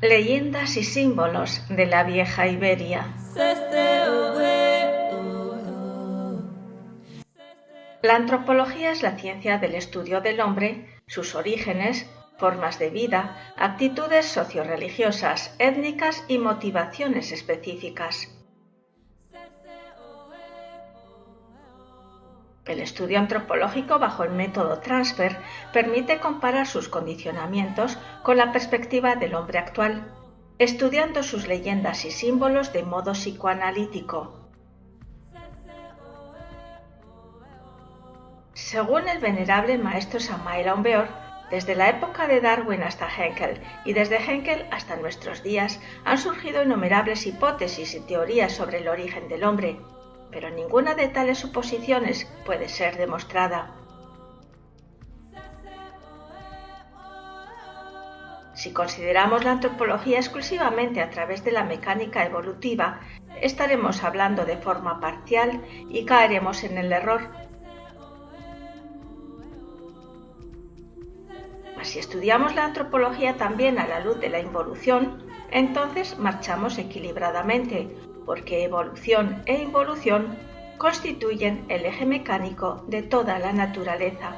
Leyendas y símbolos de la vieja Iberia. La antropología es la ciencia del estudio del hombre, sus orígenes, formas de vida, actitudes socioreligiosas, étnicas y motivaciones específicas. El estudio antropológico bajo el método Transfer permite comparar sus condicionamientos con la perspectiva del hombre actual, estudiando sus leyendas y símbolos de modo psicoanalítico. Según el venerable maestro Samael Aun Weor, desde la época de Darwin hasta Haeckel y desde Haeckel hasta nuestros días han surgido innumerables hipótesis y teorías sobre el origen del hombre, pero ninguna de tales suposiciones puede ser demostrada. Si consideramos la antropología exclusivamente a través de la mecánica evolutiva, estaremos hablando de forma parcial y caeremos en el error. Si estudiamos la antropología también a la luz de la involución, entonces marchamos equilibradamente, porque evolución e involución constituyen el eje mecánico de toda la naturaleza.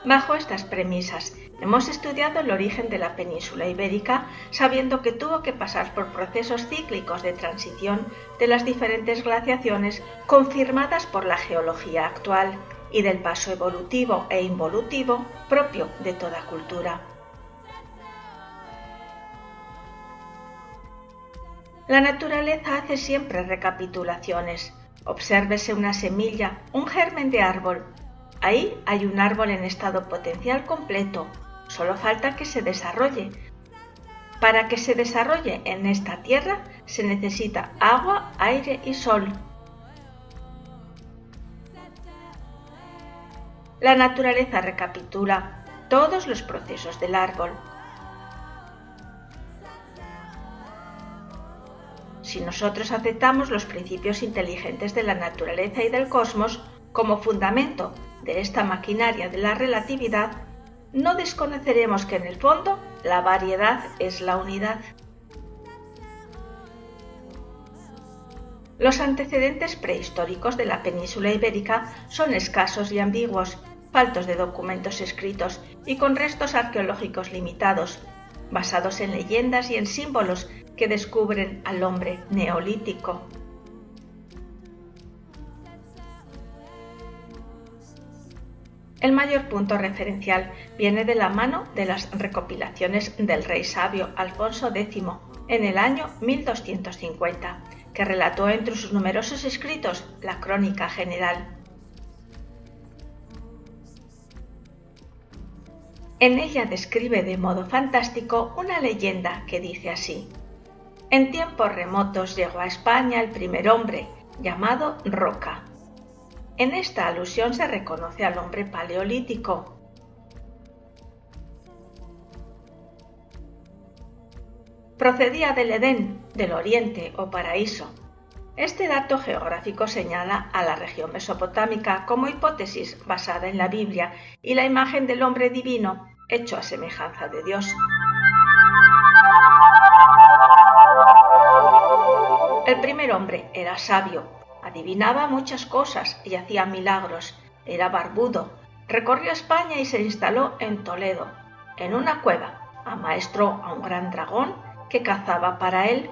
Bajo estas premisas, hemos estudiado el origen de la península ibérica, sabiendo que tuvo que pasar por procesos cíclicos de transición de las diferentes glaciaciones confirmadas por la geología actual y del paso evolutivo e involutivo propio de toda cultura. La naturaleza hace siempre recapitulaciones. Obsérvese una semilla, un germen de árbol. Ahí hay un árbol en estado potencial completo, solo falta que se desarrolle. Para que se desarrolle en esta tierra se necesita agua, aire y sol. La naturaleza recapitula todos los procesos del árbol. Si nosotros aceptamos los principios inteligentes de la naturaleza y del cosmos como fundamento de esta maquinaria de la relatividad, no desconoceremos que en el fondo la variedad es la unidad. Los antecedentes prehistóricos de la península ibérica son escasos y ambiguos, faltos de documentos escritos y con restos arqueológicos limitados, basados en leyendas y en símbolos que descubren al hombre neolítico. El mayor punto referencial viene de la mano de las recopilaciones del rey sabio Alfonso X en el año 1250, que relató entre sus numerosos escritos la Crónica General. En ella describe de modo fantástico una leyenda que dice así: en tiempos remotos llegó a España el primer hombre, llamado Roca. En esta alusión se reconoce al hombre paleolítico. Procedía del Edén, del Oriente o Paraíso. Este dato geográfico señala a la región mesopotámica como hipótesis basada en la Biblia y la imagen del hombre divino hecho a semejanza de Dios. El primer hombre era sabio, adivinaba muchas cosas y hacía milagros, era barbudo, recorrió España y se instaló en Toledo, en una cueva, amaestró a un gran dragón que cazaba para él.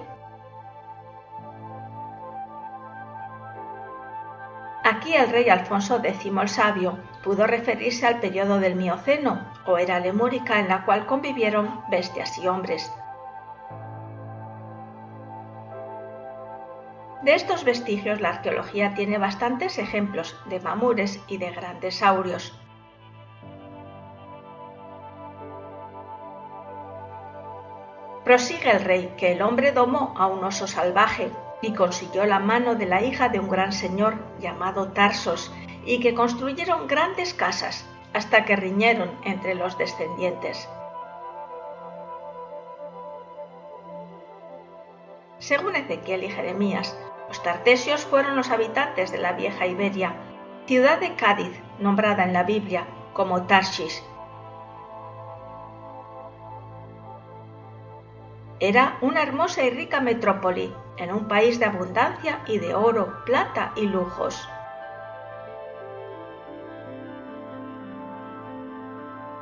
Aquí el rey Alfonso X el Sabio pudo referirse al periodo del Mioceno o era lemúrica en la cual convivieron bestias y hombres. De estos vestigios la arqueología tiene bastantes ejemplos de mamures y de grandes saurios. Prosigue el rey que el hombre domó a un oso salvaje y consiguió la mano de la hija de un gran señor llamado Tarsos y que construyeron grandes casas hasta que riñeron entre los descendientes. Según Ezequiel y Jeremías, los tartesios fueron los habitantes de la vieja Iberia, ciudad de Cádiz, nombrada en la Biblia como Tarshish, Era una hermosa y rica metrópoli, en un país de abundancia y de oro, plata y lujos.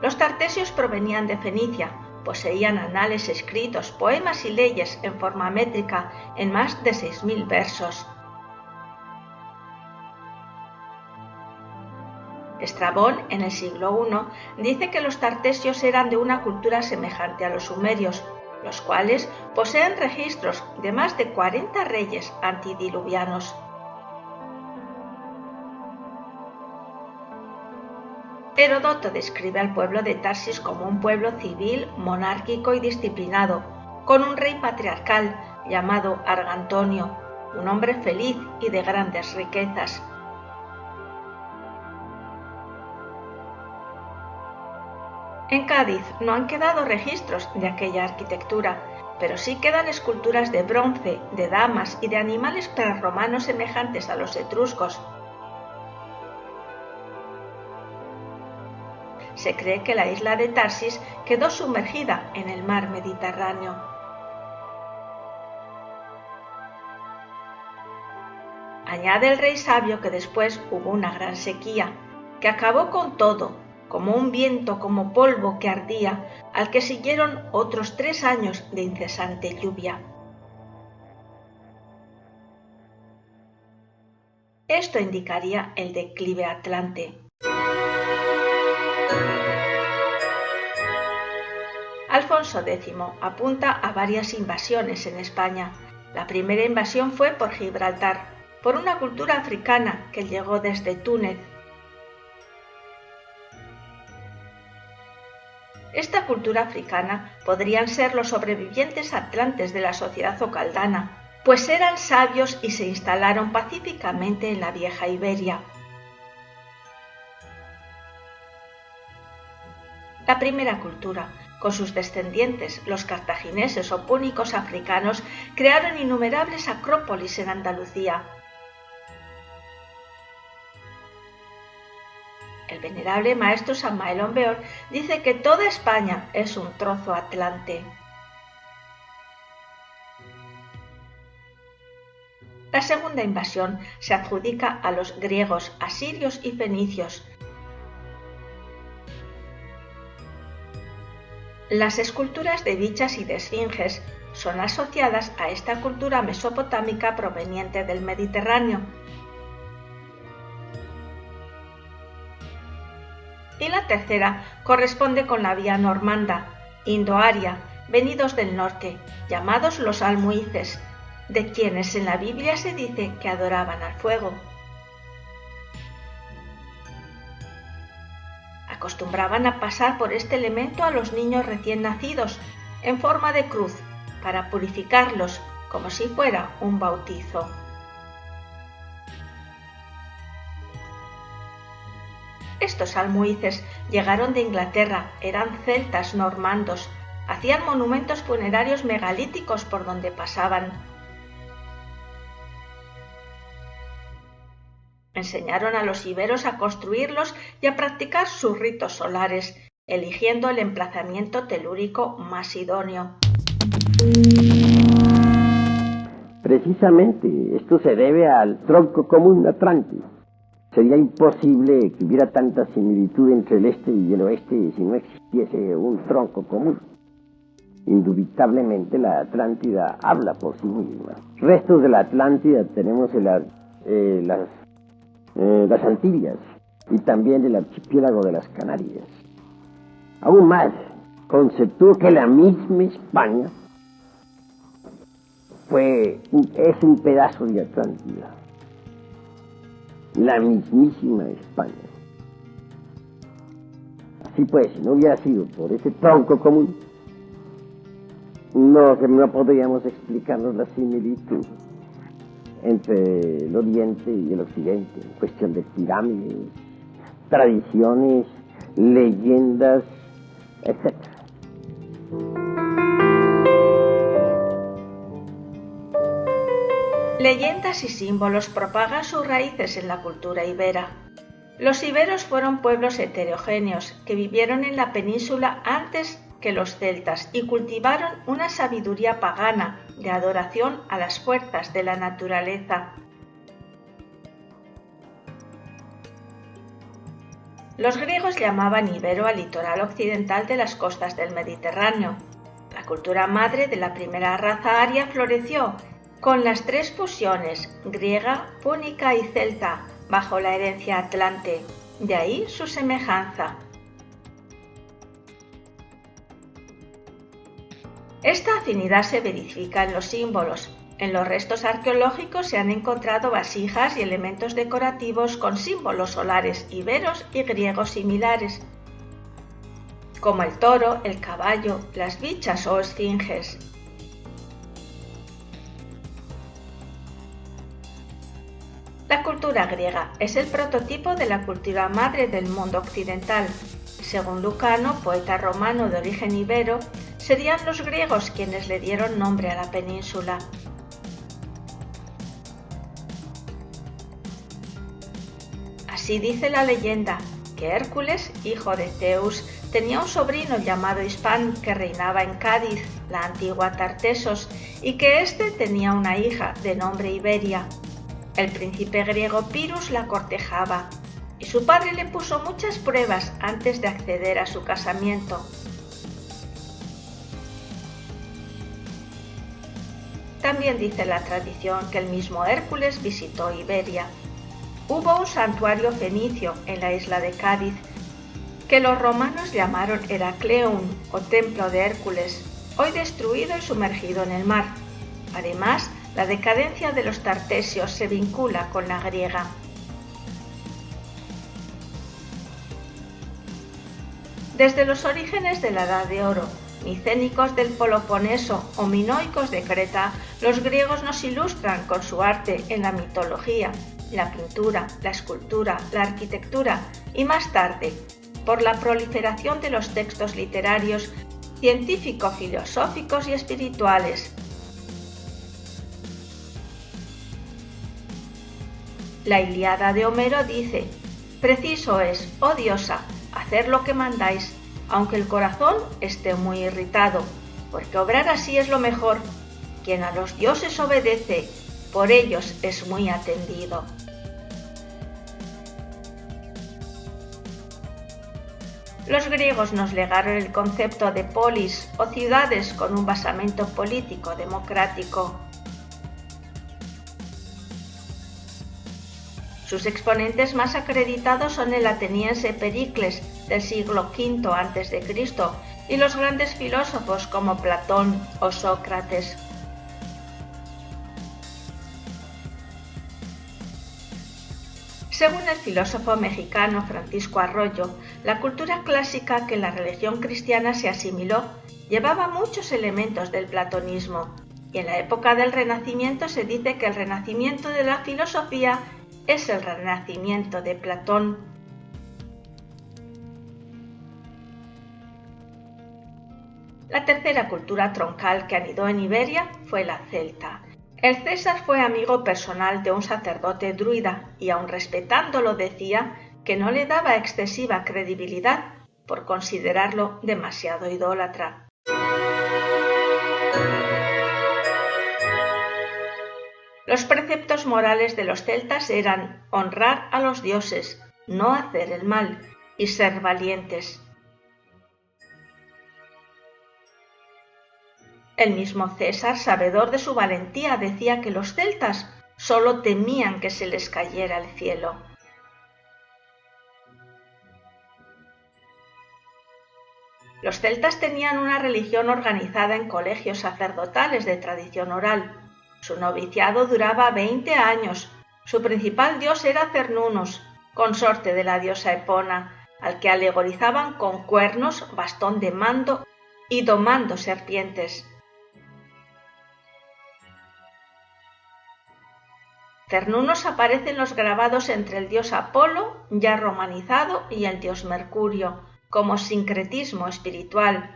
Los tartesios provenían de Fenicia, poseían anales escritos, poemas y leyes en forma métrica en más de 6.000 versos. Estrabón, en el siglo I, dice que los tartesios eran de una cultura semejante a los sumerios, los cuales poseen registros de más de 40 reyes antidiluvianos. Heródoto describe al pueblo de Tarsis como un pueblo civil, monárquico y disciplinado, con un rey patriarcal llamado Argantonio, un hombre feliz y de grandes riquezas. En Cádiz no han quedado registros de aquella arquitectura, pero sí quedan esculturas de bronce, de damas y de animales prerromanos semejantes a los etruscos. Se cree que la isla de Tarsis quedó sumergida en el mar Mediterráneo. Añade el rey sabio que después hubo una gran sequía, que acabó con todo, como un viento, como polvo que ardía, al que siguieron otros 3 años de incesante lluvia. Esto indicaría el declive atlante. Alfonso X apunta a varias invasiones en España. La primera invasión fue por Gibraltar, por una cultura africana que llegó desde Túnez. Esta cultura africana podrían ser los sobrevivientes atlantes de la sociedad ocaldana, pues eran sabios y se instalaron pacíficamente en la vieja Iberia. La primera cultura, con sus descendientes, los cartagineses o púnicos africanos, crearon innumerables acrópolis en Andalucía. El venerable maestro San Maelón Beor dice que toda España es un trozo atlante. La segunda invasión se adjudica a los griegos, asirios y fenicios. Las esculturas de bichas y de esfinges son asociadas a esta cultura mesopotámica proveniente del Mediterráneo. Y la tercera corresponde con la vía normanda, indoaria, venidos del norte, llamados los almohices, de quienes en la Biblia se dice que adoraban al fuego. Acostumbraban a pasar por este elemento a los niños recién nacidos, en forma de cruz, para purificarlos, como si fuera un bautizo. Estos almohices llegaron de Inglaterra, eran celtas normandos, hacían monumentos funerarios megalíticos por donde pasaban. Enseñaron a los iberos a construirlos y a practicar sus ritos solares, eligiendo el emplazamiento telúrico más idóneo. Precisamente esto se debe al tronco común atlante. Sería imposible que hubiera tanta similitud entre el este y el oeste si no existiese un tronco común. Indubitablemente la Atlántida habla por sí misma. Restos de la Atlántida tenemos las Antillas y también el archipiélago de las Canarias. Aún más, conceptúo que la misma España es un pedazo de Atlántida. La mismísima España. Así pues, si no hubiera sido por ese tronco común, no podríamos explicarnos la similitud entre el Oriente y el Occidente, en cuestión de pirámides, tradiciones, leyendas, etc. Leyendas y símbolos propagan sus raíces en la cultura ibera. Los iberos fueron pueblos heterogéneos que vivieron en la península antes que los celtas y cultivaron una sabiduría pagana de adoración a las fuerzas de la naturaleza. Los griegos llamaban ibero al litoral occidental de las costas del Mediterráneo. La cultura madre de la primera raza aria floreció con las tres fusiones griega, púnica y celta bajo la herencia atlante, de ahí su semejanza. Esta afinidad se verifica en los símbolos. En los restos arqueológicos se han encontrado vasijas y elementos decorativos con símbolos solares iberos y griegos similares, como el toro, el caballo, las bichas o esfinges. La cultura griega es el prototipo de la cultura madre del mundo occidental. Según Lucano, poeta romano de origen ibero, serían los griegos quienes le dieron nombre a la península. Así dice la leyenda, que Hércules, hijo de Zeus, tenía un sobrino llamado Hispán que reinaba en Cádiz, la antigua Tartesos, y que éste tenía una hija de nombre Iberia. El príncipe griego Pirus la cortejaba, y su padre le puso muchas pruebas antes de acceder a su casamiento. También dice la tradición que el mismo Hércules visitó Iberia. Hubo un santuario fenicio en la isla de Cádiz, que los romanos llamaron Heracleum o Templo de Hércules, hoy destruido y sumergido en el mar. Además, la decadencia de los tartesios se vincula con la griega. Desde los orígenes de la Edad de Oro, micénicos del Peloponeso o minoicos de Creta, los griegos nos ilustran con su arte en la mitología, la pintura, la escultura, la arquitectura y más tarde, por la proliferación de los textos literarios, científico-filosóficos y espirituales. La Ilíada de Homero dice: «Preciso es, oh diosa, hacer lo que mandáis, aunque el corazón esté muy irritado, porque obrar así es lo mejor. Quien a los dioses obedece, por ellos es muy atendido». Los griegos nos legaron el concepto de polis o ciudades con un basamento político democrático. Sus exponentes más acreditados son el ateniense Pericles del siglo V a.C. y los grandes filósofos como Platón o Sócrates. Según el filósofo mexicano Francisco Arroyo, la cultura clásica que la religión cristiana se asimiló llevaba muchos elementos del platonismo, y en la época del Renacimiento se dice que el renacimiento de la filosofía es el renacimiento de Platón. La tercera cultura troncal que anidó en Iberia fue la celta. El César fue amigo personal de un sacerdote druida y aun respetándolo decía que no le daba excesiva credibilidad por considerarlo demasiado idólatra. Los preceptos morales de los celtas eran honrar a los dioses, no hacer el mal y ser valientes. El mismo César, sabedor de su valentía, decía que los celtas solo temían que se les cayera el cielo. Los celtas tenían una religión organizada en colegios sacerdotales de tradición oral. Su noviciado duraba 20 años. Su principal dios era Cernunnos, consorte de la diosa Epona, al que alegorizaban con cuernos, bastón de mando y domando serpientes. Cernunnos aparece en los grabados entre el dios Apolo, ya romanizado, y el dios Mercurio, como sincretismo espiritual.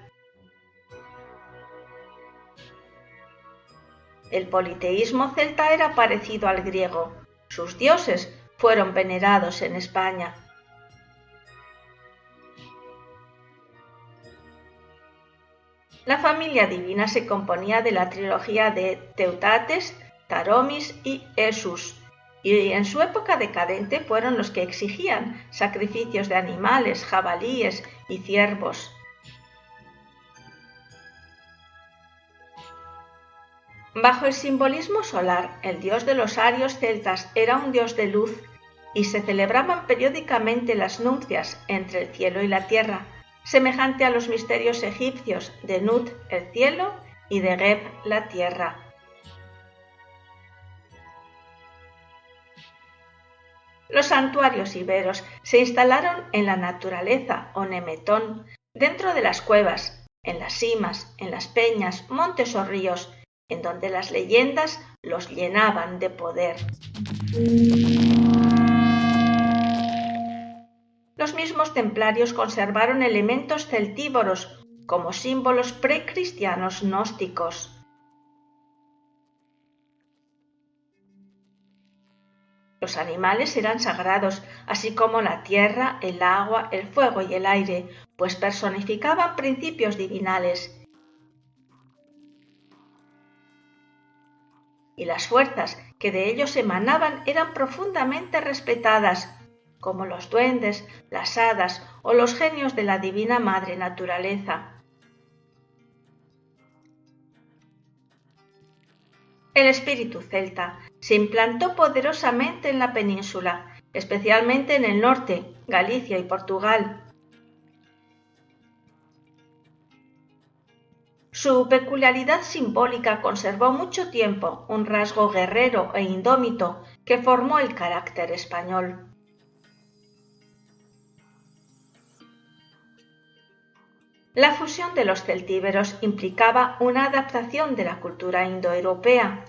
El politeísmo celta era parecido al griego. Sus dioses fueron venerados en España. La familia divina se componía de la trilogía de Teutates, Taromis y Esus, y en su época decadente fueron los que exigían sacrificios de animales, jabalíes y ciervos. Bajo el simbolismo solar, el dios de los arios celtas era un dios de luz y se celebraban periódicamente las nupcias entre el cielo y la tierra, semejante a los misterios egipcios de Nut, el cielo, y de Geb, la tierra. Los santuarios iberos se instalaron en la naturaleza o nemetón, dentro de las cuevas, en las simas, en las peñas, montes o ríos, en donde las leyendas los llenaban de poder. Los mismos templarios conservaron elementos celtívoros como símbolos precristianos gnósticos. Los animales eran sagrados, así como la tierra, el agua, el fuego y el aire, pues personificaban principios divinales. Y las fuerzas que de ellos emanaban eran profundamente respetadas, como los duendes, las hadas o los genios de la divina madre naturaleza. El espíritu celta se implantó poderosamente en la península, especialmente en el norte, Galicia y Portugal. Su peculiaridad simbólica conservó mucho tiempo un rasgo guerrero e indómito que formó el carácter español. La fusión de los celtíberos implicaba una adaptación de la cultura indoeuropea.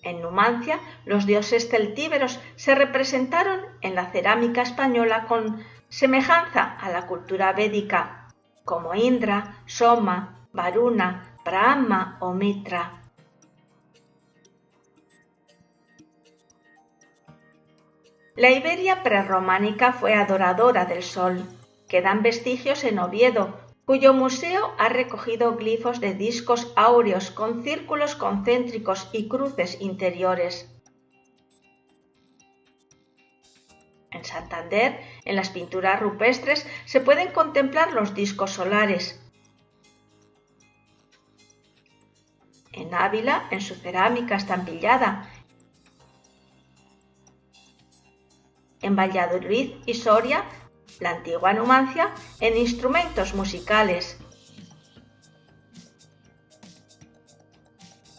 En Numancia, los dioses celtíberos se representaron en la cerámica española con semejanza a la cultura védica, como Indra, Soma, Varuna, Brahma o Mitra. La Iberia prerrománica fue adoradora del sol. Quedan vestigios en Oviedo, cuyo museo ha recogido glifos de discos áureos con círculos concéntricos y cruces interiores. En Santander, en las pinturas rupestres, se pueden contemplar los discos solares. En Ávila, en su cerámica estampillada. En Valladolid y Soria, la antigua Numancia, en instrumentos musicales.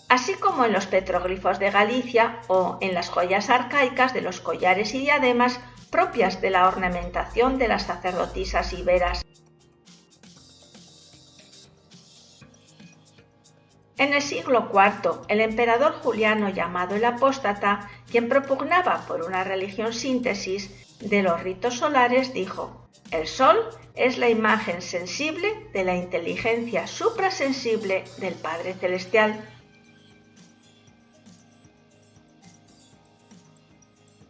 Así como en los petroglifos de Galicia o en las joyas arcaicas de los collares y diademas propias de la ornamentación de las sacerdotisas iberas. En el siglo IV, el emperador Juliano, llamado el Apóstata, quien propugnaba por una religión síntesis de los ritos solares, dijo: «El sol es la imagen sensible de la inteligencia suprasensible del Padre Celestial».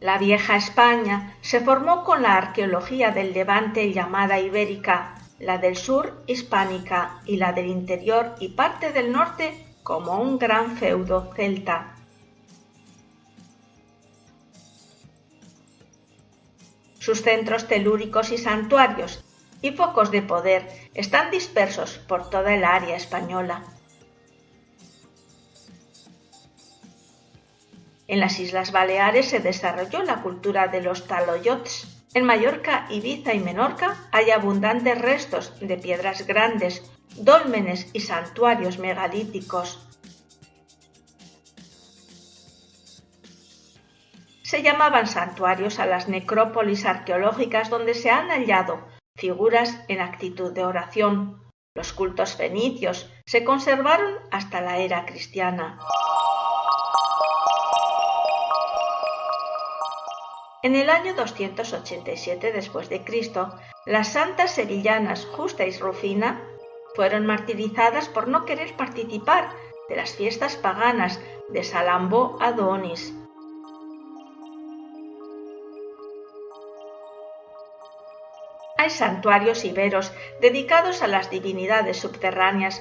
La vieja España se formó con la arqueología del Levante llamada ibérica, la del sur hispánica y la del interior y parte del norte como un gran feudo celta. Sus centros telúricos y santuarios y focos de poder están dispersos por toda el área española. En las Islas Baleares se desarrolló la cultura de los taloyots. En Mallorca, Ibiza y Menorca hay abundantes restos de piedras grandes, dólmenes y santuarios megalíticos. Se llamaban santuarios a las necrópolis arqueológicas donde se han hallado figuras en actitud de oración. Los cultos fenicios se conservaron hasta la era cristiana. En el año 287 d.C., las santas sevillanas Justa y Rufina fueron martirizadas por no querer participar de las fiestas paganas de Salambó Adonis. Hay santuarios iberos dedicados a las divinidades subterráneas,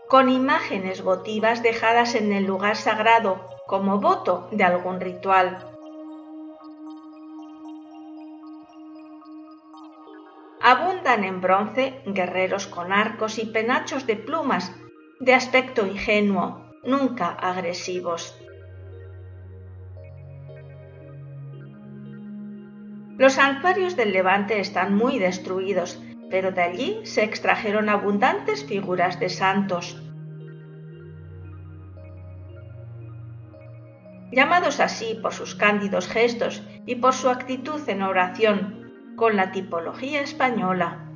con imágenes votivas dejadas en el lugar sagrado como voto de algún ritual. Abundan en bronce guerreros con arcos y penachos de plumas, de aspecto ingenuo, nunca agresivos. Los santuarios del Levante están muy destruidos, pero de allí se extrajeron abundantes figuras de santos. Llamados así por sus cándidos gestos y por su actitud en oración, con la tipología española.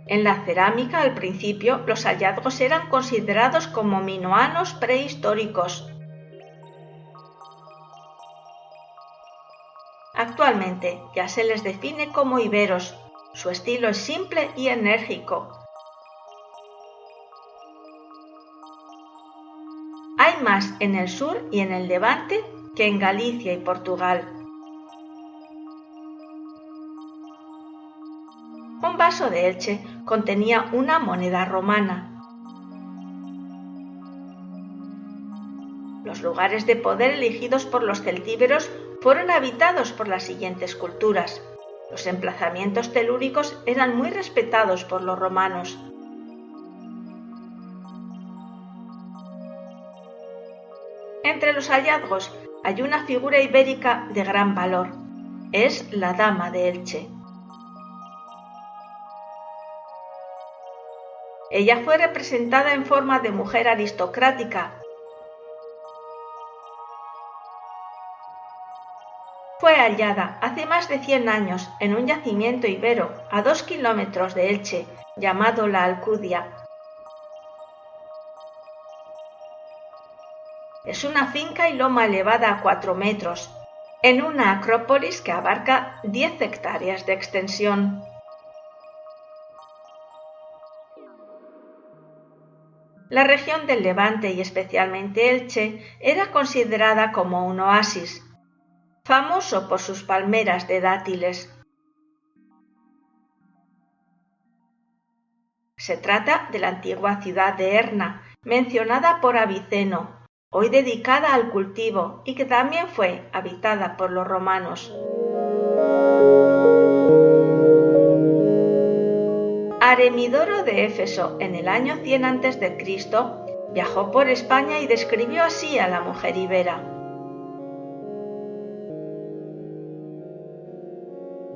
En la cerámica, al principio, los hallazgos eran considerados como minoanos prehistóricos. Actualmente ya se les define como iberos. Su estilo es simple y enérgico. Hay más en el sur y en el Levante que en Galicia y Portugal. Un vaso de Elche contenía una moneda romana. Los lugares de poder elegidos por los celtíberos fueron habitados por las siguientes culturas. Los emplazamientos telúricos eran muy respetados por los romanos. Entre los hallazgos hay una figura ibérica de gran valor. Es la Dama de Elche. Ella fue representada en forma de mujer aristocrática. Fue hallada hace más de 100 años en un yacimiento ibero a 2 kilómetros de Elche, llamado La Alcudia. Es una finca y loma elevada a 4 metros, en una acrópolis que abarca 10 hectáreas de extensión. La región del Levante y especialmente Elche era considerada como un oasis, famoso por sus palmeras de dátiles. Se trata de la antigua ciudad de Erna, mencionada por Aviceno, hoy dedicada al cultivo y que también fue habitada por los romanos. Aremidoro de Éfeso, en el año 100 a.C., viajó por España y describió así a la mujer ibera.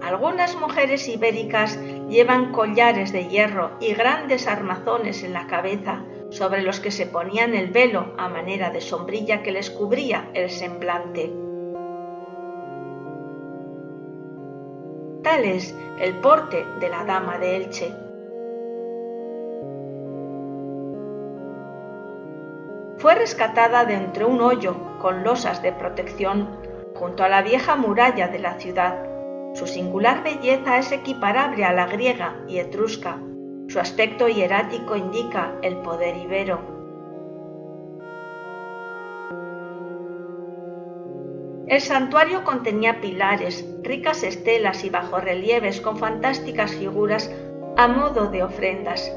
Algunas mujeres ibéricas llevan collares de hierro y grandes armazones en la cabeza, sobre los que se ponían el velo a manera de sombrilla que les cubría el semblante. Tal es el porte de la Dama de Elche. Fue rescatada de entre un hoyo con losas de protección junto a la vieja muralla de la ciudad. Su singular belleza es equiparable a la griega y etrusca. Su aspecto hierático indica el poder ibero. El santuario contenía pilares, ricas estelas y bajorrelieves con fantásticas figuras a modo de ofrendas.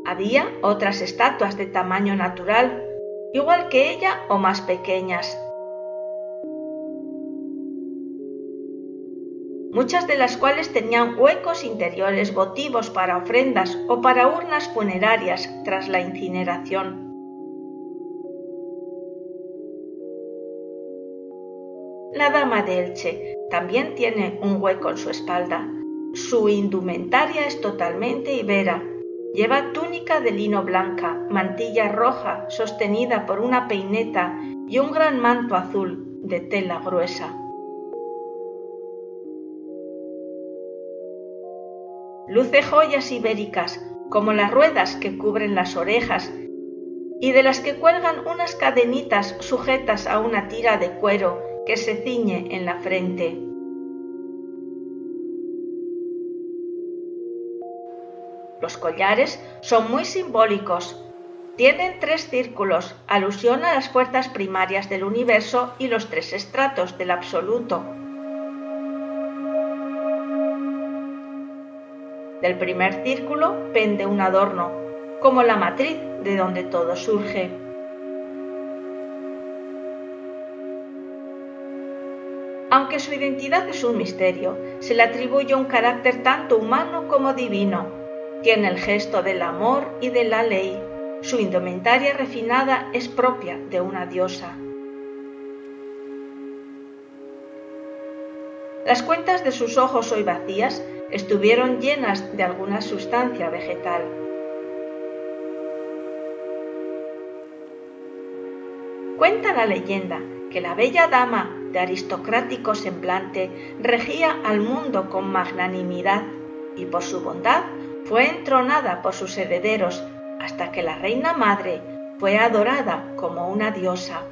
Había otras estatuas de tamaño natural, igual que ella o más pequeñas. Muchas de las cuales tenían huecos interiores votivos para ofrendas o para urnas funerarias tras la incineración. La Dama de Elche también tiene un hueco en su espalda. Su indumentaria es totalmente ibera. Lleva túnica de lino blanca, mantilla roja sostenida por una peineta y un gran manto azul de tela gruesa. Luce joyas ibéricas, como las ruedas que cubren las orejas y de las que cuelgan unas cadenitas sujetas a una tira de cuero que se ciñe en la frente. Los collares son muy simbólicos. Tienen 3 círculos, alusión a las fuerzas primarias del universo y los 3 estratos del absoluto. Del primer círculo pende un adorno, como la matriz de donde todo surge. Aunque su identidad es un misterio, se le atribuye un carácter tanto humano como divino. Tiene el gesto del amor y de la ley. Su indumentaria refinada es propia de una diosa. Las cuentas de sus ojos hoy vacías estuvieron llenas de alguna sustancia vegetal. Cuenta la leyenda que la bella dama de aristocrático semblante regía al mundo con magnanimidad y por su bondad fue entronada por sus herederos hasta que la reina madre fue adorada como una diosa.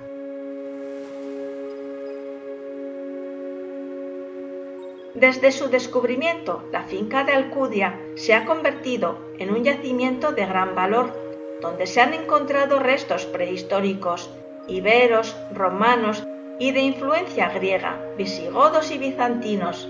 Desde su descubrimiento, la finca de Alcudia se ha convertido en un yacimiento de gran valor, donde se han encontrado restos prehistóricos, iberos, romanos y de influencia griega, visigodos y bizantinos.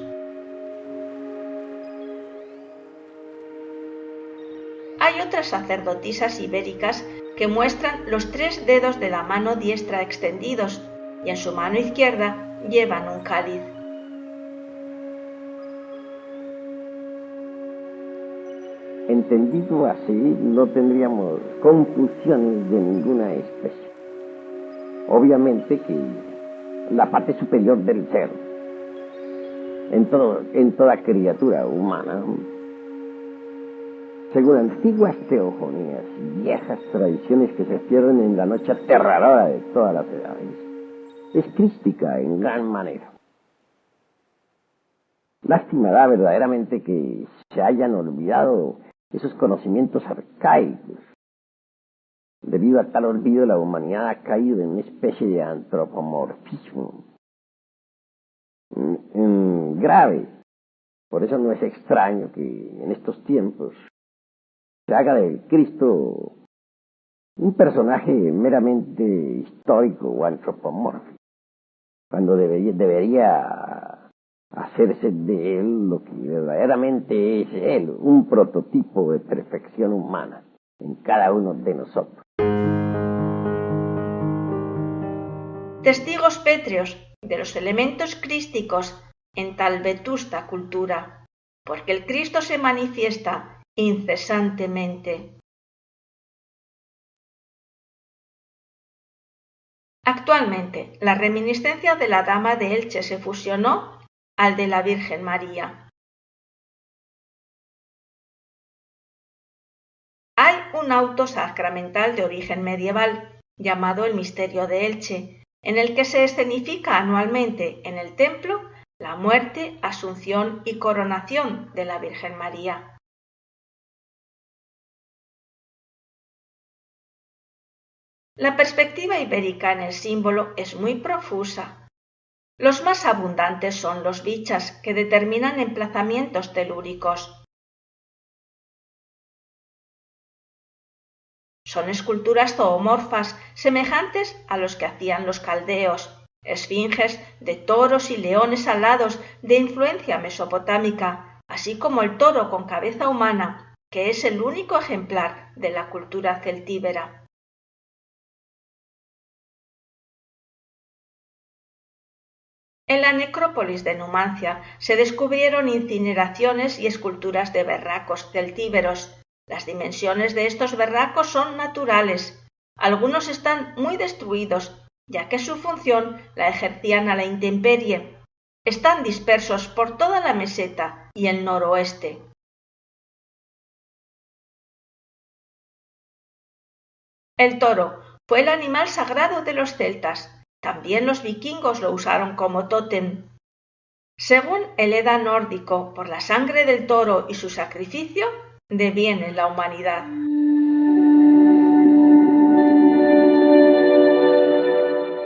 Hay otras sacerdotisas ibéricas que muestran los 3 dedos de la mano diestra extendidos y en su mano izquierda llevan un cáliz. Entendido así, no tendríamos confusiones de ninguna especie. Obviamente que la parte superior del ser, en toda criatura humana, según antiguas teogonías y viejas tradiciones que se pierden en la noche aterradora de todas las edades, es crística en gran manera. Lástima da verdaderamente que se hayan olvidado esos conocimientos arcaicos. Debido a tal olvido, la humanidad ha caído en una especie de antropomorfismo grave. Por eso no es extraño que en estos tiempos se haga del Cristo un personaje meramente histórico o antropomórfico, cuando debería hacerse de él lo que verdaderamente es él, un prototipo de perfección humana en cada uno de nosotros. Testigos pétreos de los elementos crísticos en tal vetusta cultura, porque el Cristo se manifiesta incesantemente. Actualmente, la reminiscencia de la Dama de Elche se fusionó al de la Virgen María. Hay un auto sacramental de origen medieval, llamado el Misterio de Elche, en el que se escenifica anualmente en el templo la muerte, asunción y coronación de la Virgen María. La perspectiva ibérica en el símbolo es muy profusa. Los más abundantes son los bichas, que determinan emplazamientos telúricos. Son esculturas zoomorfas semejantes a los que hacían los caldeos, esfinges de toros y leones alados de influencia mesopotámica, así como el toro con cabeza humana, que es el único ejemplar de la cultura celtíbera. En la necrópolis de Numancia se descubrieron incineraciones y esculturas de berracos celtíberos. Las dimensiones de estos berracos son naturales. Algunos están muy destruidos, ya que su función la ejercían a la intemperie. Están dispersos por toda la meseta y el noroeste. El toro fue el animal sagrado de los celtas. También los vikingos lo usaron como tótem. Según el Edda nórdico, por la sangre del toro y su sacrificio, deviene la humanidad.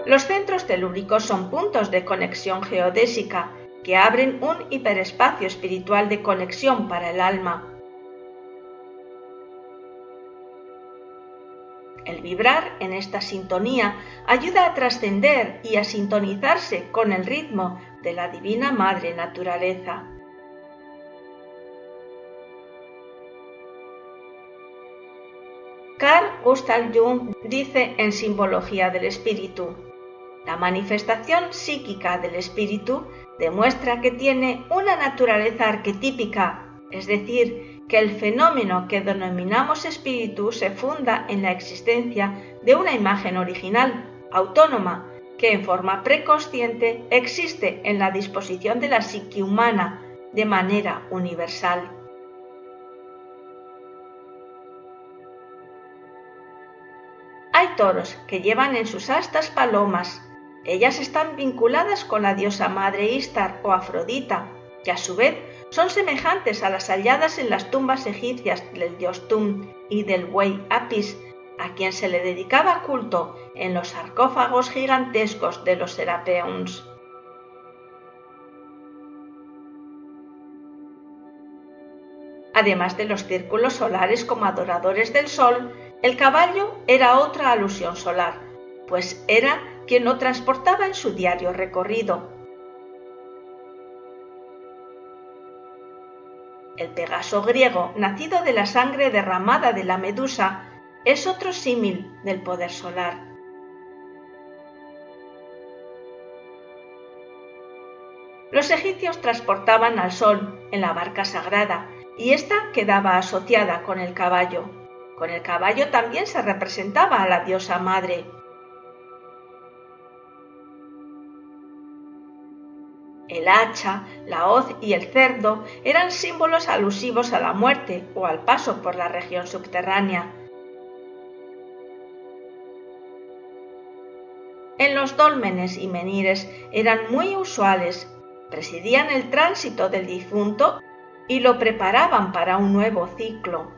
Los centros telúricos son puntos de conexión geodésica que abren un hiperespacio espiritual de conexión para el alma. El vibrar en esta sintonía ayuda a trascender y a sintonizarse con el ritmo de la Divina Madre Naturaleza. Carl Gustav Jung dice en Simbología del Espíritu: la manifestación psíquica del espíritu demuestra que tiene una naturaleza arquetípica, es decir, que el fenómeno que denominamos espíritu se funda en la existencia de una imagen original, autónoma, que en forma preconsciente existe en la disposición de la psique humana de manera universal. Hay toros que llevan en sus astas palomas. Ellas están vinculadas con la diosa madre Istar o Afrodita, que a su vez son semejantes a las halladas en las tumbas egipcias del dios Tum y del buey Apis, a quien se le dedicaba culto en los sarcófagos gigantescos de los Serapeuns. Además de los círculos solares como adoradores del sol, el caballo era otra alusión solar, pues era quien lo transportaba en su diario recorrido. El Pegaso griego, nacido de la sangre derramada de la Medusa, es otro símil del poder solar. Los egipcios transportaban al sol en la barca sagrada y ésta quedaba asociada con el caballo. Con el caballo también se representaba a la diosa madre. El hacha, la hoz y el cerdo eran símbolos alusivos a la muerte o al paso por la región subterránea. En los dólmenes y menires eran muy usuales, presidían el tránsito del difunto y lo preparaban para un nuevo ciclo.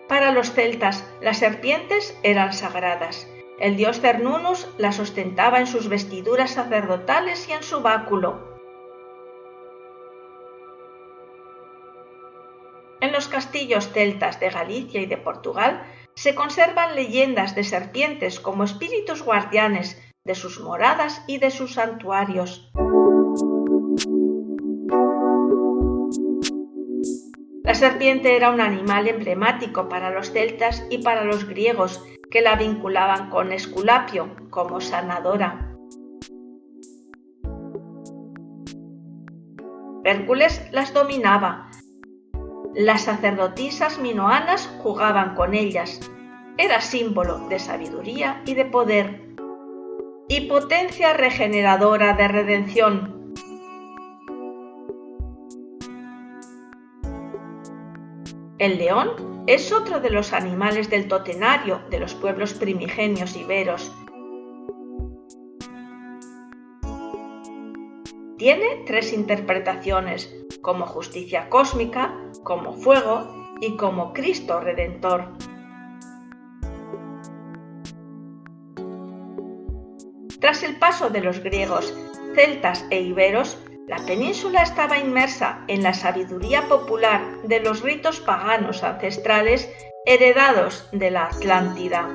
Para los celtas, las serpientes eran sagradas. El dios Cernunnos las ostentaba en sus vestiduras sacerdotales y en su báculo. En los castillos celtas de Galicia y de Portugal se conservan leyendas de serpientes como espíritus guardianes de sus moradas y de sus santuarios. La serpiente era un animal emblemático para los celtas y para los griegos, que la vinculaban con Esculapio como sanadora. Hércules las dominaba. Las sacerdotisas minoanas jugaban con ellas. Era símbolo de sabiduría y de poder, y potencia regeneradora de redención. El león es otro de los animales del totenario de los pueblos primigenios iberos. Tiene tres interpretaciones, como justicia cósmica, como fuego y como Cristo Redentor. Tras el paso de los griegos, celtas e iberos, la península estaba inmersa en la sabiduría popular de los ritos paganos ancestrales heredados de la Atlántida.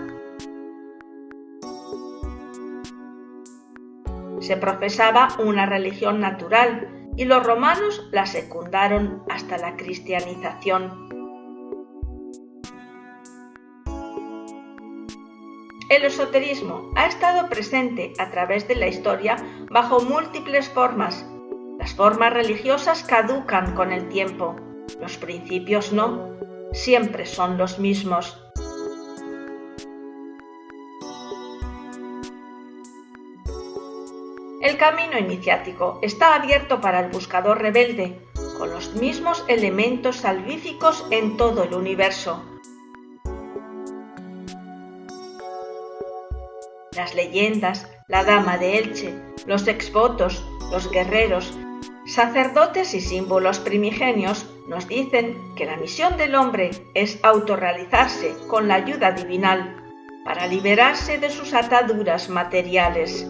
Se profesaba una religión natural y los romanos la secundaron hasta la cristianización. El esoterismo ha estado presente a través de la historia bajo múltiples formas. Las formas religiosas caducan con el tiempo, los principios no, siempre son los mismos. El camino iniciático está abierto para el buscador rebelde, con los mismos elementos salvíficos en todo el universo. Las leyendas, la dama de Elche, los exvotos, los guerreros, sacerdotes y símbolos primigenios nos dicen que la misión del hombre es autorrealizarse con la ayuda divinal para liberarse de sus ataduras materiales.